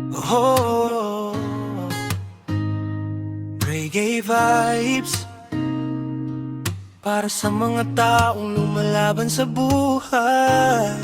Oh, reggae vibes para sa mga taong lumalaban sa buhay.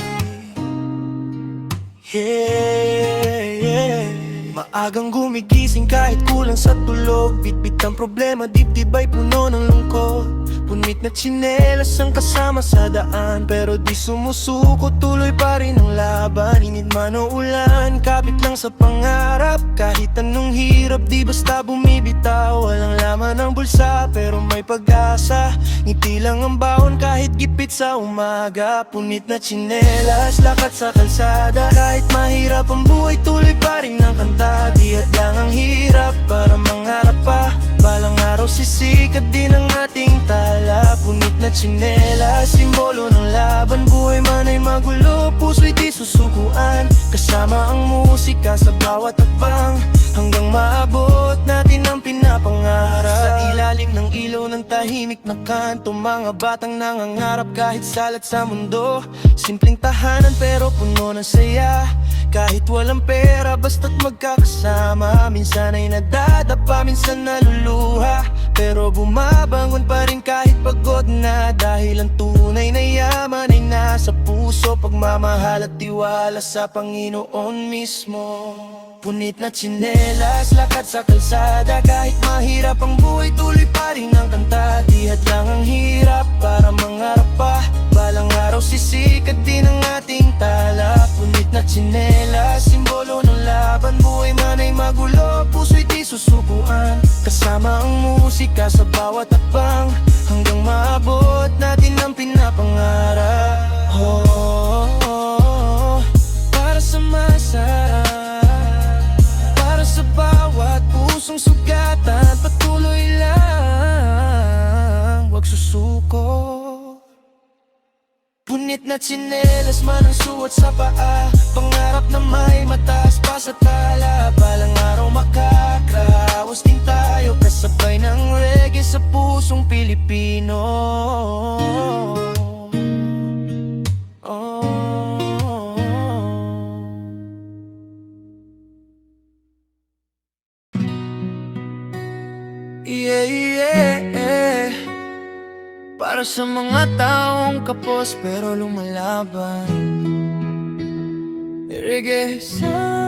Yeah. Maagang gumigising kahit kulang sa tulog. Bitbit ang problema, dibdib ay puno ng lungkot. Punit na tsinelas ang kasama sa daan, pero di sumusuko, tuloy pa rin ang laban. Init man o ulan, kapit lang sa pangarap. Kahit anong hirap, di basta bumibitaw. Walang laman ang bulsa, pero may pag-asa. Ngiti lang ang baon kahit gipit sa umaga. Punit na tsinelas, lakad sa kalsada. Kahit mahirap ang buhay, tuloy pa rin ang kanta. Di hadlang ang hirap para mangarap pa. Balang araw sisikat din ang ating tala. Punit na tsinelas, simbolo ng laban. Buhay man ay magulo, puso'y di susukuan. Kasama ang musika sa bawat hakbang, hanggang maabot natin ang pinapangarap. Sa ilalim ng ilaw ng tahimik na kanto, mga batang nangangarap kahit salat sa mundo. Simpleng tahanan pero puno ng saya. Kahit walang pera, basta't magkakasama. Minsan ay nadadapa, minsan naluluha, pero bumabangon pa rin kahit pagod na. Dahil ang tunay na yaman ay nasa puso, pagmamahal at tiwala sa Panginoon mismo. Punit na tsinelas, lakad sa kalsada. Kahit mahirap ang buhay, tuloy pa rin ang kanta. Di hadlang ang hirap para mangarap pa. Balang araw sisikat din ang ating tala. Punit na tsinelas, simbolo ng laban. Buhay man ay magulo, puso'y di susukuan. Kasama ang musika sa bawat hakbang, hanggang maabot natin ang pinapangarap. Para sa masa, para sa bawat pusong sugatan, patuloy lang, wag susuko. Punit na tsinelas man ang suot sa paa. Pangarap na may mataas pa sa tala. Balang araw makakraos din tayo, kasabay ng reggae sa pusong Pilipino. Yeah. Para sa mga taong kapos pero lumalaban, reggae sound.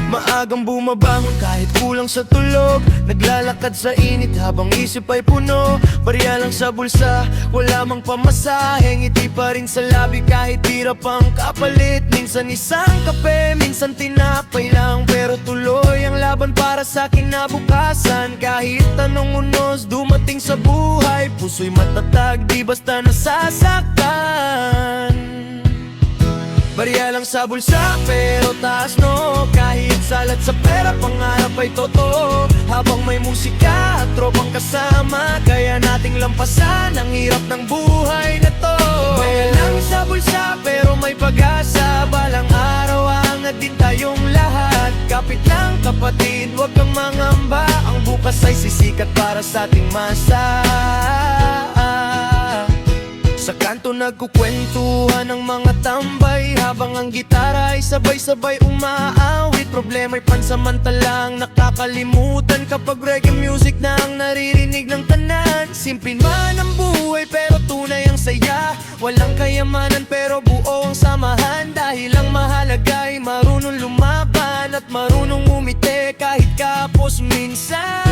Maagang bumabangon kahit kulang sa tulog. Naglalakad sa init habang isip ay puno. Barya lang sa bulsa, wala mang pamasahe. Ngiti pa rin sa labi kahit hirap ang kapalit. Minsan isang kape, minsan tinapay lang, pero tuloy ang laban para sa kinabukasan. Kahit anong unos dumating sa buhay, puso'y matatag, di basta nasasaktan. Barya lang sa bulsa, pero taas no. Kahit salat sa pera, pangarap ay totoo. Habang may musika at tropang kasama, kaya nating lampasan ang hirap ng buhay na to. Barya lang sa bulsa, pero may pag-asa. Balang araw angat din tayong lahat. Kapit lang kapatid, huwag kang mangamba. Ang bukas ay sisikat para sa ating masa. Sa kanto nagkukwentuhan ng mga tambay, habang ang gitara ay sabay-sabay umaawit. Problema'y pansamantalang nakakalimutan kapag reggae music na ang naririnig ng tanan. Simpleng man ang buhay pero tunay ang saya. Walang kayamanan pero buo ang samahan. Dahil ang mahalaga ay marunong lumaban at marunong umiti kahit kapos minsan.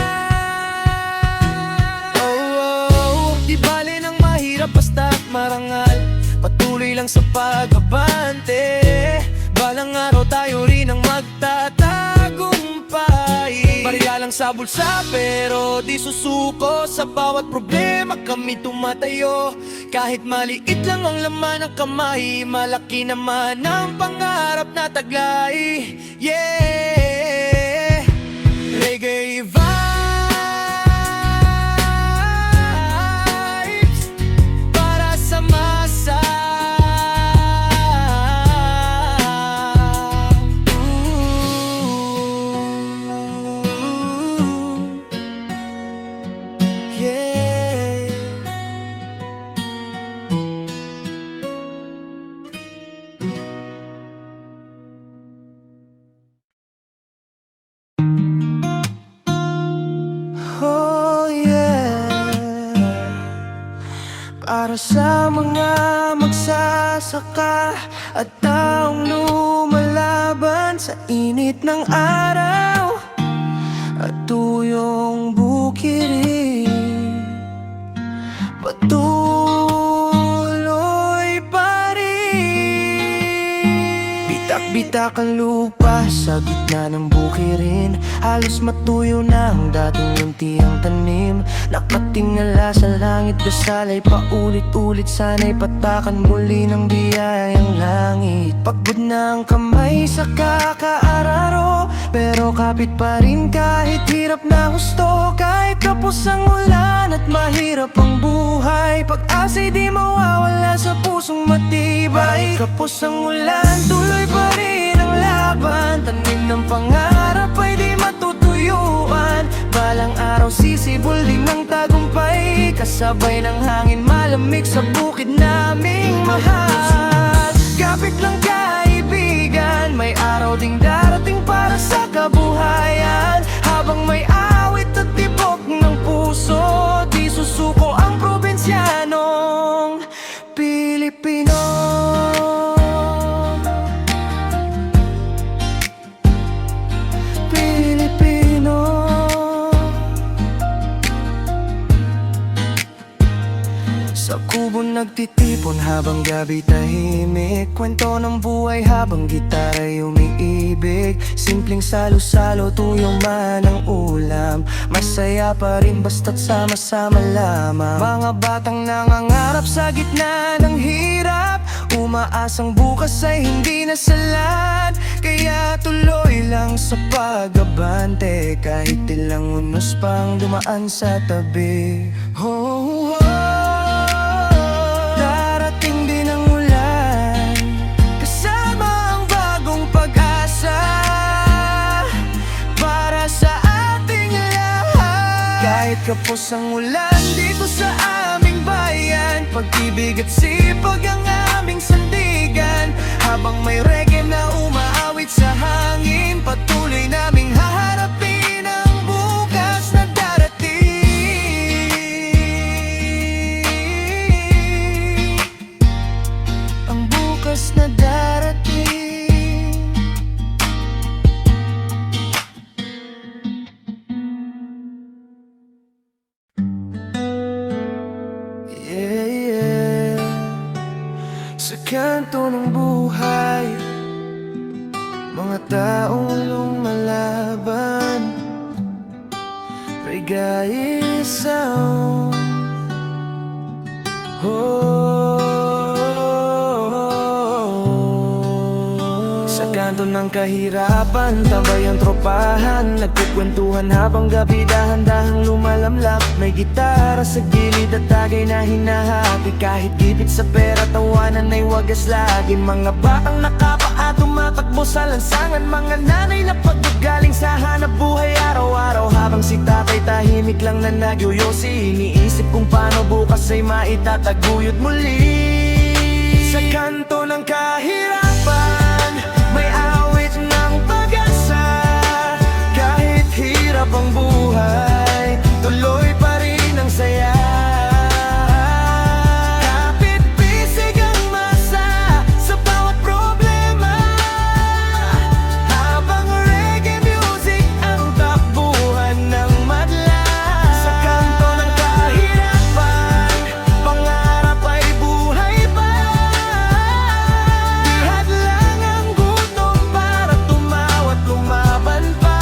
Di bale ng mahirap basta't marangal, patuloy lang sa pag-abante. Balang araw tayo rin ang magtatagumpay. Barya lang sa bulsa pero di susuko. Sa bawat problema kami tumatayo. Kahit maliit lang ang laman ng kamay, malaki naman ang pangarap na taglay. Yeah, reggae vibes para sa masa. Yeah. para sa mga magsasaka at taong lumalaban sa init ng araw at tuyong bukirin. Patuloy pa rin. Bitak-bitak ang lupa sa gitna ng bukirin. Halos matuyo na ang dating luntiang tanim. Nakatingala sa langit, dasal ay paulit-ulit. Sana'y patakan muli ng biyayang langit. Pagod na ang kamay sa kakaararo, pero kapit pa rin kahit hirap na husto. Kahit kapos ang ulan at mahirap ang buhay, pag-asa'y di mawawala sa pusong matibay. Kapos ang ulan, tuloy pa rin ang laban. Tanim ng pangarap ay di matutuyuan. Balang araw sisibol din ng tagumpay, kasabay ng hangin malamig sa bukid naming mahal. Kapit lang kaibigan, may araw ding darating para sa kabuhayan. Habang may awit at tibok ng puso, di susuko ang probinsyanong Pilipino. Sa kubo nagtitipon habang gabi tahimik. Kwento ng buhay habang gitara'y umiibig. Simpleng salo-salo, tuyong man ang ulam. Masaya pa rin basta't sama-sama lamang. Mga batang nangangarap sa gitna ng hirap, umaasang bukas ay hindi nasalan. Kaya tuloy lang sa pag-abante, kahit ilang unos pang dumaan sa tabi. Oh, oh. Kahit kapos ang ulan dito sa aming bayan, pag-ibig at sipag ang aming sandigan. Habang may reggae na umaawit sa hangin, patuloy naming haharapin ang bukas na darating. Ang bukas na darating. Sa kanto ng buhay, mga taong lumalaban, Reggae sound. Sa kanto ng kahirapan, tambay ang tropahan, nagkukwentuhan habang gabi dahan-dahang lumalamlap. May gitara sa gilid at tagay na hinahapi, kahit gipit sa pera, tawanan ay wagas lagi. Mga batang nakapaa, tumatakbo sa lansangan, mga nanay na pagdugaling sa hanap buhay araw-araw. Habang si tatay tahimik lang na nagyoyosi, iniisip kung paano bukas ay maitataguyod muli. Sa kanto ng kahirapan, may awit ng pag-asa. Kahit hirap ang buhay, tuloy pa rin ang saya. Kapit bisig ang masa sa bawat problema, habang reggae music ang takbuhan ng madla. Sa kanto ng kahirapan, pangarap ay buhay pa. Di hadlang ang gutom para tumawa at lumaban pa.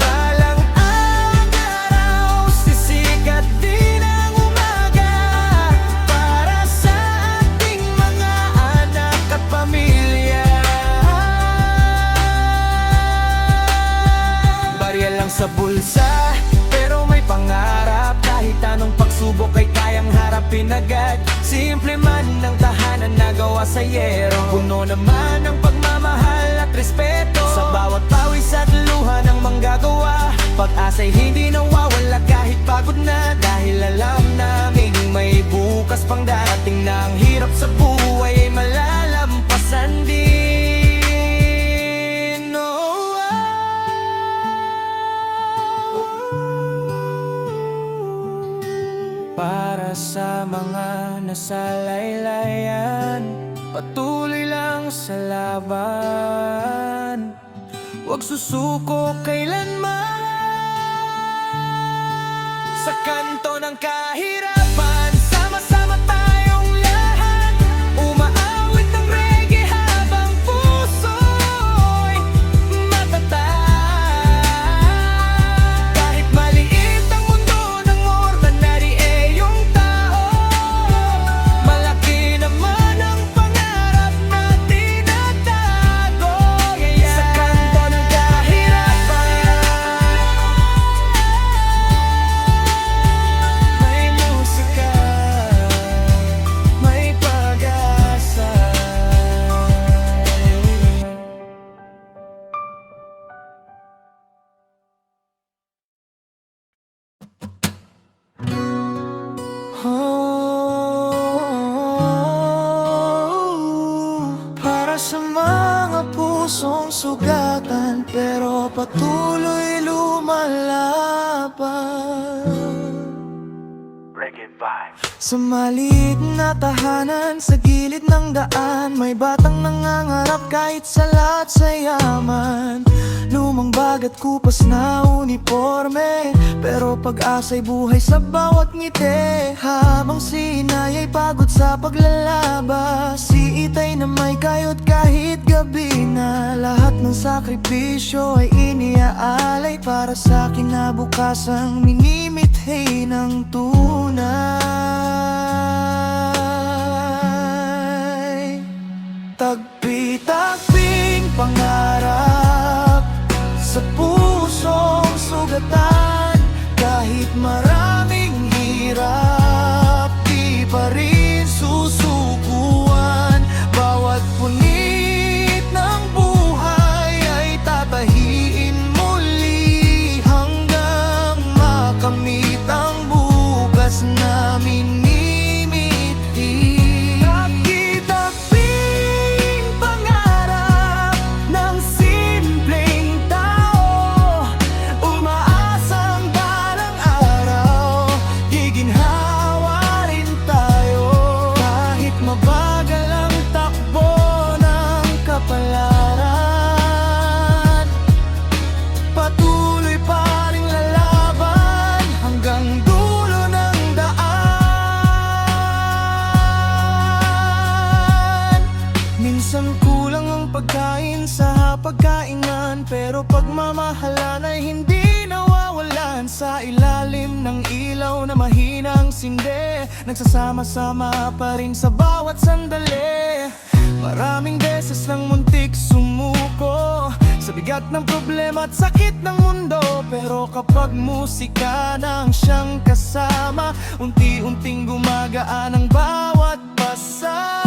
Balang araw, sisikat din ang umaga para sa ating mga anak at pamilya. Barya lang sa bulsa, pero may pangarap. Kahit anong pagsubok ay kayang harapin agad. Simple man ang tahanan na gawa sa yero, puno naman ang pagmamahal at respeto. Sa bawat pawis at luha ng manggagawa, pag-asa'y hindi nawawala kahit pagod na. Dahil alam naming may bukas pang darating, na ang hirap sa buhay ay malalampasan din. Oh, para sa mga nasalaylayan. Patuloy lang sa laban, huwag susuko kailanman. Sa kanto ng kahirapan, sama-sama tayong lahat, umaawit ng reggae habang puso'y matatag. Kahit maliit ang mundo ng ordinary yung tao, malaki naman ang pangarap na tinatago. Sa kanto ng kahirapan, may musika, may pag-asa. Para sa mga pusong sugatan pero patuloy lumalaban. Sa maliit na tahanan, sa gilid ng daan, may batang nangangarap kahit sa lahat sa yaman. Lumang bag at kupas na uniforme, pero pag-asa'y buhay sa bawat ngiti. Habang si inay ay pagod sa paglalabas, si itay na may kayod kahit gabi na. Lahat ng sakripisyo ay iniaalay para sa kinabukasang minimithi ng tunay. Tagpi-tagping pangarap sa pusong sugatan, kahit maraming hirap, di pa rin susukuan. Bawat punit ng buhay ay tatahiin muli hanggang makamit ang bukas na minimithi. Tagpi-tagping pangarap ng simpleng tao, umaasang balang araw giginhawa rin tayo. Kahit mabagal ang takbo ng kapalaran, patuloy pa ring lalaban hanggang dulo ng daan. Minsan kulang ang pagkain sa pagkainan, pero pagmamahalan ay hindi nawawalan. Sa ilalim ng ilaw na mahinang sinde, nagsasama-sama pa rin sa bawat sandali. Maraming beses nang muntik sumuko sa bigat ng problema at sakit ng mundo, pero kapag musika nang siyang kasama, unti-unting gumagaan ang bawat pasa.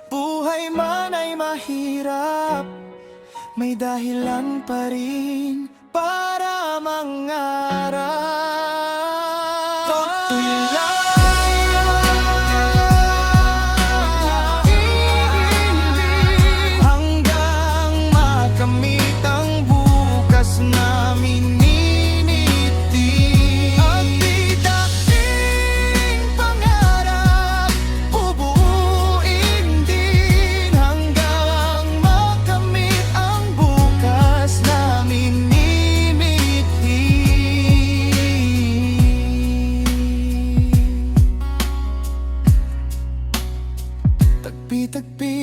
Buhay man ay mahirap, may dahilan pa rin para mangarap. Tulay hanggang makamit ang bukas na minimithi. At di-dating pangarap, bubuuin din hanggang makamit ang bukas na minimithi. Tagpi-tagpi